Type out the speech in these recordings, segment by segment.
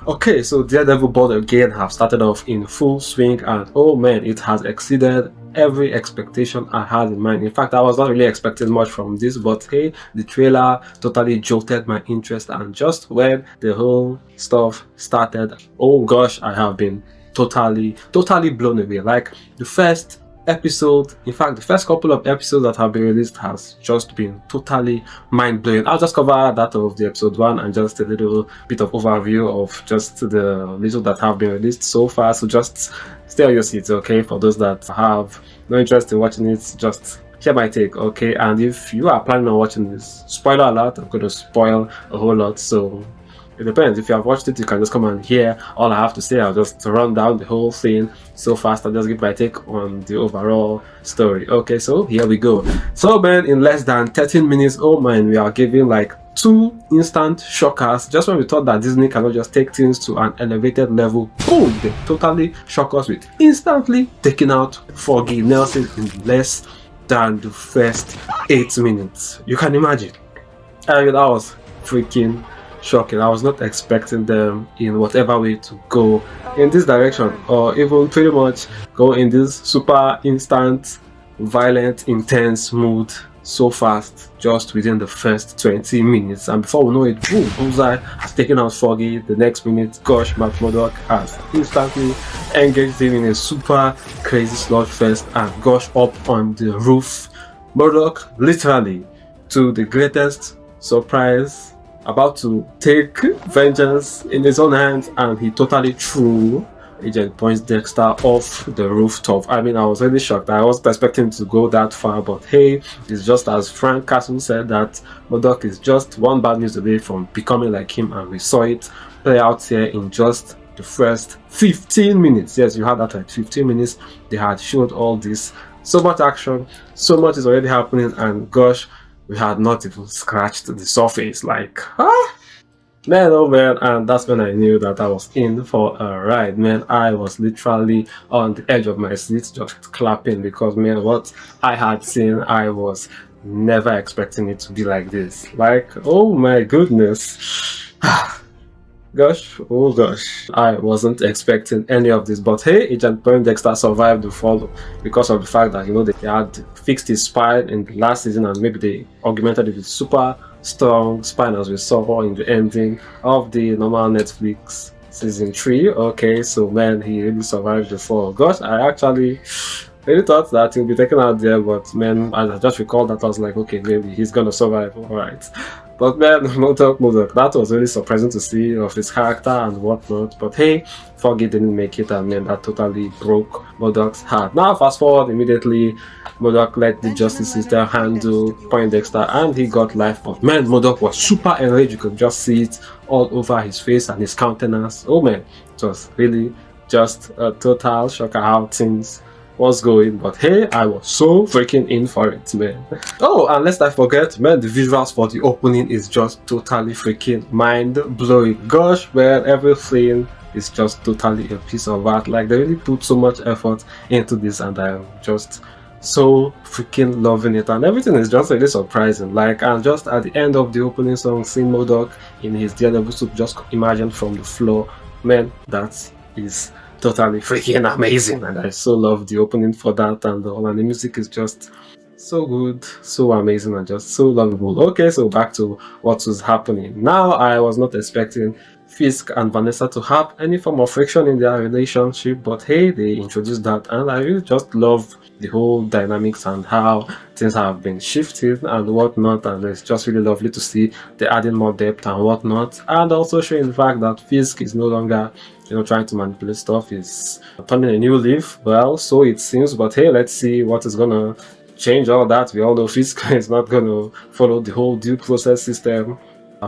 Okay, so Daredevil board again have started off in full swing, and oh man, it has exceeded every expectation I had in mind. In fact, I was not really expecting much from this, but hey, the trailer totally jolted my interest, and just when the whole stuff started, oh gosh, I have been totally blown away. Like the first episode, in fact the first couple of episodes that have been released has just been totally mind-blowing. I'll just cover that of the episode 1 and just a little bit of overview of just the little that have been released so far, so just stay on your seats, okay? For those that have no interest in watching it, just hear my take, okay? And if you are planning on watching this, spoiler alert, I'm going to spoil a whole lot, so it depends. If you have watched it, you can just come and hear all I have to say. I'll just run down the whole thing so fast and just give my take on the overall story. Okay, so here we go. So man, in less than 13 minutes, oh man, we are giving like 2 instant shockers. Just when we thought that Disney cannot just take things to an elevated level, boom, they totally shock us with instantly taking out Foggy Nelson in less than the first 8 minutes. You can imagine. I mean, that was freaking shocking. I was not expecting them in whatever way to go in this direction, or even pretty much go in this super instant, violent, intense mood so fast, just within the first 20 minutes. And before we know it, boom, Bullseye has taken out Foggy. The next minute, gosh, Matt Murdock has instantly engaged him in a super crazy slugfest, and gosh, up on the roof, Murdock literally, to the greatest surprise, about to take vengeance in his own hands, and he totally threw Agent Poindexter off the rooftop. I mean, I was really shocked. I wasn't expecting to go that far, but hey, it's just as Frank Castle said, that Murdock is just one bad news away from becoming like him, and we saw it play out here in just the first 15 minutes. Yes, you had that right, 15 minutes. They had showed all this, so much action, so much is already happening, and gosh, we had not even scratched the surface. Like, man, oh man. And that's when I knew that I was in for a ride, man. I was literally on the edge of my seat, just clapping, because man, what I had seen, I was never expecting it to be like this. Like, oh my goodness. Gosh, oh gosh, I wasn't expecting any of this, but hey, Agent Poindexter survived the fall because of the fact that, you know, they had fixed his spine in the last season, and maybe they augmented it with super strong spine, as we saw in the ending of the normal Netflix season 3. Okay, so man, he really survived the fall. Gosh, I actually really thought that he'll be taken out there, but man, I just recalled that I was like, okay, maybe he's gonna survive, alright. But man, Murdock, that was really surprising to see of his character and whatnot. But hey, Foggy didn't make it, and man, that totally broke Murdock's heart. Now, fast forward immediately, Murdock let the justice system handle Poindexter, and he got life. But man, Murdock was super enraged. You could just see it all over his face and his countenance. Oh man, it was really just a total shocker how things was going. But hey, I was so freaking in for it, man. Oh, and lest I forget, man, the visuals for the opening is just totally freaking mind-blowing. Gosh, man, everything is just totally a piece of art. Like, they really put so much effort into this, and I'm just so freaking loving it, and everything is just really surprising. Like, and just at the end of the opening song, seeing Murdock in his Daredevil suit just imagine from the floor, man, that is totally freaking amazing, and I so love the opening for that, and the music is just so good, so amazing, and just so lovable. Okay, so back to what was happening. Now, I was not expecting Fisk and Vanessa to have any form of friction in their relationship, but hey, they introduced that, and I really just love the whole dynamics and how things have been shifted and whatnot, and it's just really lovely to see they're adding more depth and whatnot, and also showing the fact that Fisk is no longer, you know, trying to manipulate stuff, is turning a new leaf. Well, so it seems, but hey, let's see what is gonna change all that. We all know Fisk is not gonna follow the whole due process system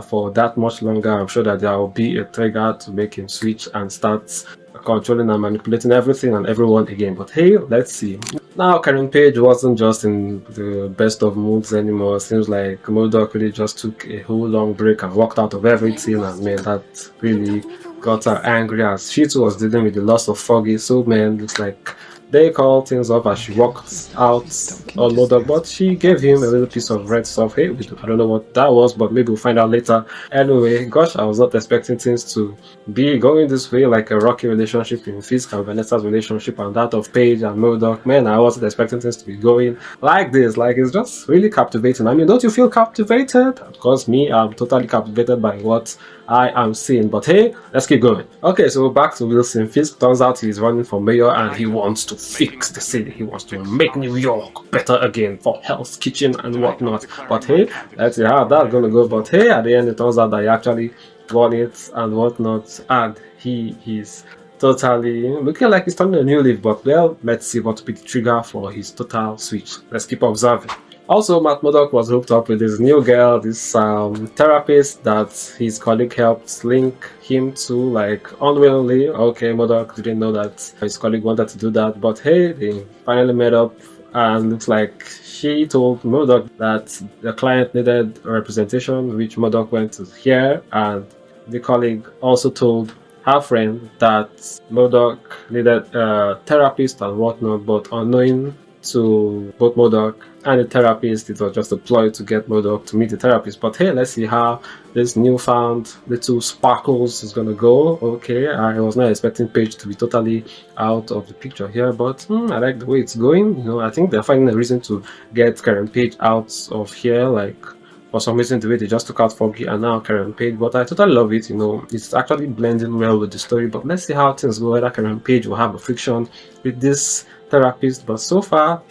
for that much longer. I'm sure that there will be a trigger to make him switch and start controlling and manipulating everything and everyone again. But hey, let's see. Now, Karen Page wasn't just in the best of moods anymore. Seems like Murdock really just took a whole long break and walked out of everything, and man, that really got her angry, as she too was dealing with the loss of Foggy. So man, looks like They called things off as she walked out on Modok, but she gave him a little piece of red stuff. Hey, I don't know what that was, but maybe we'll find out later. Anyway, gosh, I was not expecting things to be going this way, like a rocky relationship in Fisk and Vanessa's relationship and that of Paige and Modok. Man, I wasn't expecting things to be going like this. Like, it's just really captivating. I mean, don't you feel captivated? Of course, me, I'm totally captivated by what I am seeing. But hey, let's keep going. Okay, so back to Wilson Fisk. Turns out he's running for mayor and he wants to fix the city. He wants to make New York better again for Hell's Kitchen and whatnot. But hey, let's see how that's gonna go. But hey, at the end, it turns out that he actually won it and whatnot, and he is totally looking like he's turning a new leaf. But well, let's see what will be the trigger for his total switch. Let's keep observing. Also, Matt Murdock was hooked up with this new girl, this therapist that his colleague helped link him to, like, unwillingly. Okay, Murdock didn't know that his colleague wanted to do that, but hey, they finally met up, and looks like she told Murdock that the client needed a representation, which Murdock went to hear, and the colleague also told her friend that Murdock needed a therapist and whatnot, but unknowing to both Murdock and the therapist, it was just a ploy to get Murdock to meet the therapist. But hey, let's see how this newfound little sparkles is gonna go. Okay, I was not expecting Paige to be totally out of the picture here, but I like the way it's going. You know, I think they're finding a reason to get Karen Page out of here, like, for some reason the way they just took out Foggy and now Karen Page. But I totally love it. You know, it's actually blending well with the story. But let's see how things go, whether Karen Page will have a friction with this therapist. But so far,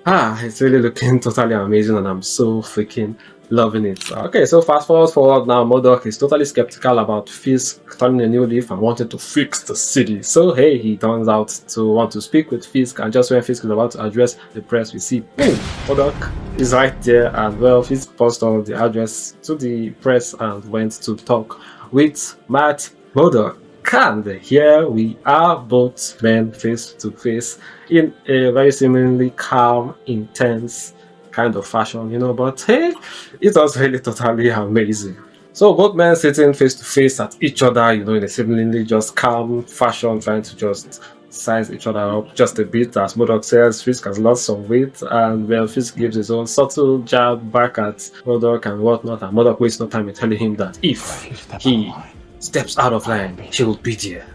it's really looking totally amazing, and I'm so freaking loving it. Okay, so fast forward now, Murdock is totally skeptical about Fisk turning a new leaf and wanting to fix the city. So hey, he turns out to want to speak with Fisk, and just when Fisk is about to address the press, we see boom, Murdock is right there, and well, Fisk passed on the address to the press and went to talk with Matt Murdock. And here we are, both men face to face in a very seemingly calm, intense kind of fashion, you know. But hey, it was really totally amazing. So both men sitting face to face at each other, you know, in a seemingly just calm fashion, trying to just size each other up just a bit. As Murdock says, Fisk has lost some weight, and well, Fisk gives his own subtle jab back at Murdock and whatnot, and Murdock wastes no time in telling him that if he steps out of line, he will be there.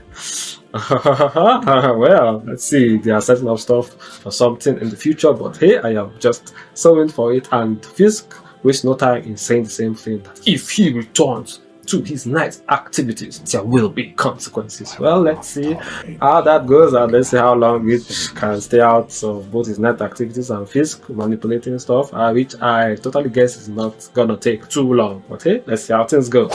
Well, let's see, they are setting up stuff for something in the future, but hey, I am just sewing for it, and Fisk wastes no time in saying the same thing, that if he returns to his night activities, there will be consequences. Well, let's see how that goes, and let's see how long it can stay out of both his night activities and Fisk manipulating stuff, which I totally guess is not gonna take too long. But hey, let's see how things go.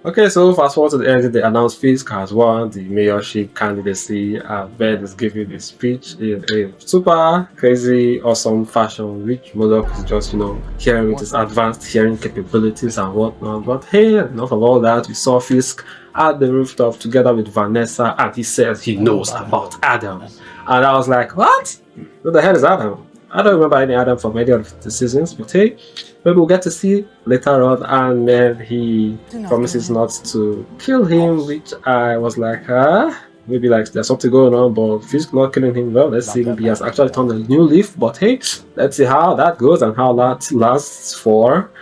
Okay, so fast forward to the end, they announced Fisk has won the mayorship candidacy, and Ben is giving a speech in a super crazy, awesome fashion, which Murdock is just, you know, hearing with his advanced hearing capabilities and whatnot. But hey, enough of all that. We saw Fisk at the rooftop together with Vanessa, and he says he knows about Adam. And I was like, what? Who the hell is Adam? I don't remember any Adam from any of the seasons, but hey, maybe we'll get to see later on. And then he promises not to kill him, which I was like, maybe like there's something going on, but Fisk not killing him. Well, let's see, maybe he has actually turned a new leaf. But hey, let's see how that goes and how that lasts for.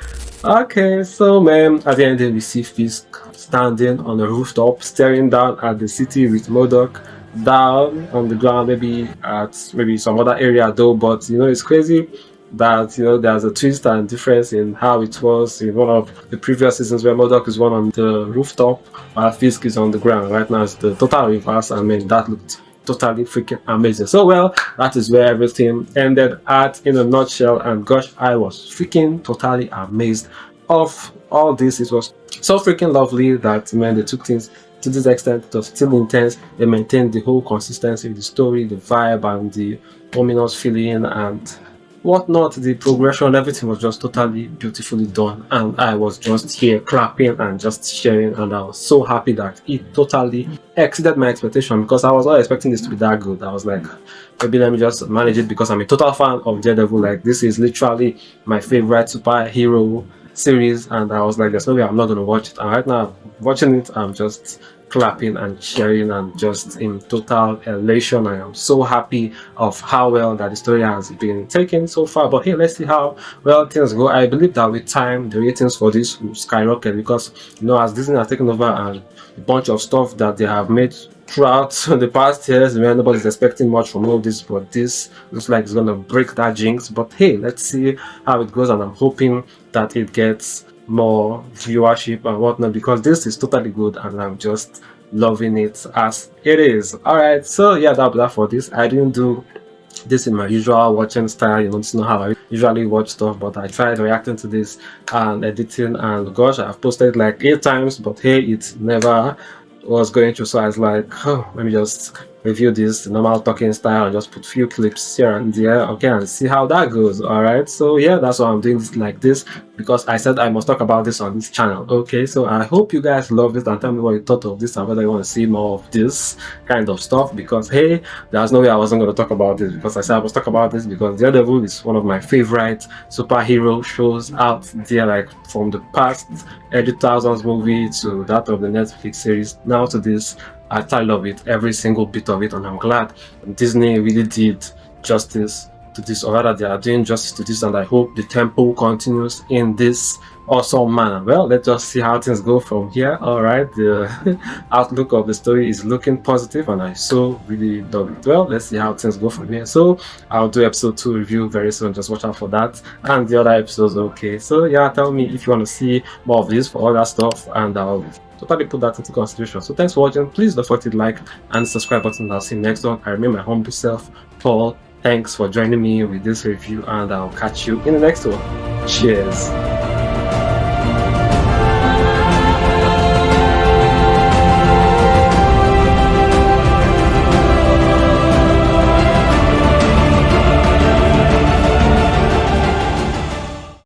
Okay, so man, at the end we see Fisk standing on the rooftop, staring down at the city with Murdock down on the ground, maybe at some other area though. But you know, it's crazy that, you know, there's a twist and difference in how it was in one of the previous seasons, where Murdock is one on the rooftop while Fisk is on the ground. Right now it's the total reverse, and man, that looked totally freaking amazing. So well, that is where everything ended at in a nutshell, and gosh, I was freaking totally amazed of all this. It was so freaking lovely that, man, they took things to this extent. It was still intense. They maintained the whole consistency of the story, the vibe, and the ominous feeling and whatnot. The progression, everything was just totally beautifully done, and I was just here clapping and just sharing, and I was so happy that it totally exceeded my expectation, because I was not expecting this to be that good. I was like, maybe let me just manage it, because I'm a total fan of Daredevil. Like, this is literally my favorite superhero series, and I was like, there's no way I'm not going to watch it. And right now, watching it, I'm just clapping and cheering and just in total elation. I am so happy of how well that the story has been taken so far. But hey, let's see how well things go. I believe that with time the ratings for this will skyrocket, because as Disney has taken over and a bunch of stuff that they have made throughout the past years, where nobody's expecting much from all this, but this looks like it's gonna break that jinx. But hey, let's see how it goes, and I'm hoping that it gets more viewership and whatnot, because this is totally good and I'm just loving it as it is. All right, so yeah, that'll be that for this. I didn't do this in my usual watching style, it's not how I usually watch stuff, but I tried reacting to this and editing, and gosh, I've posted like 8 times, but hey, it never was going through. So I was like, oh, let me just review this normal talking style and just put few clips here and there, okay, and see how that goes. All right, so yeah, that's why I'm doing this like this, because I said I must talk about this on this channel. Okay, so I hope you guys love it and tell me what you thought of this and whether you want to see more of this kind of stuff, because hey, there's no way I wasn't going to talk about this, because I said I must talk about this because Daredevil is one of my favorite superhero shows out there, like from the past early 2000s movie to that of the Netflix series, now to this. I love it, every single bit of it, and I'm glad Disney really did justice to this, or rather they are doing justice to this, and I hope the tempo continues in this awesome manner. Well, let's just see how things go from here. All right, the outlook of the story is looking positive and I so really love it. Well, let's see how things go from here. So I'll do episode 2 review very soon, just watch out for that, and the other episodes. Okay, so yeah, tell me if you want to see more of this for all that stuff, and I'll totally put that into consideration. So thanks for watching. Please don't forget to like and subscribe button. I'll see you next one. I remain my humble self, Paul. Thanks for joining me with this review, and I'll catch you in the next one. Cheers.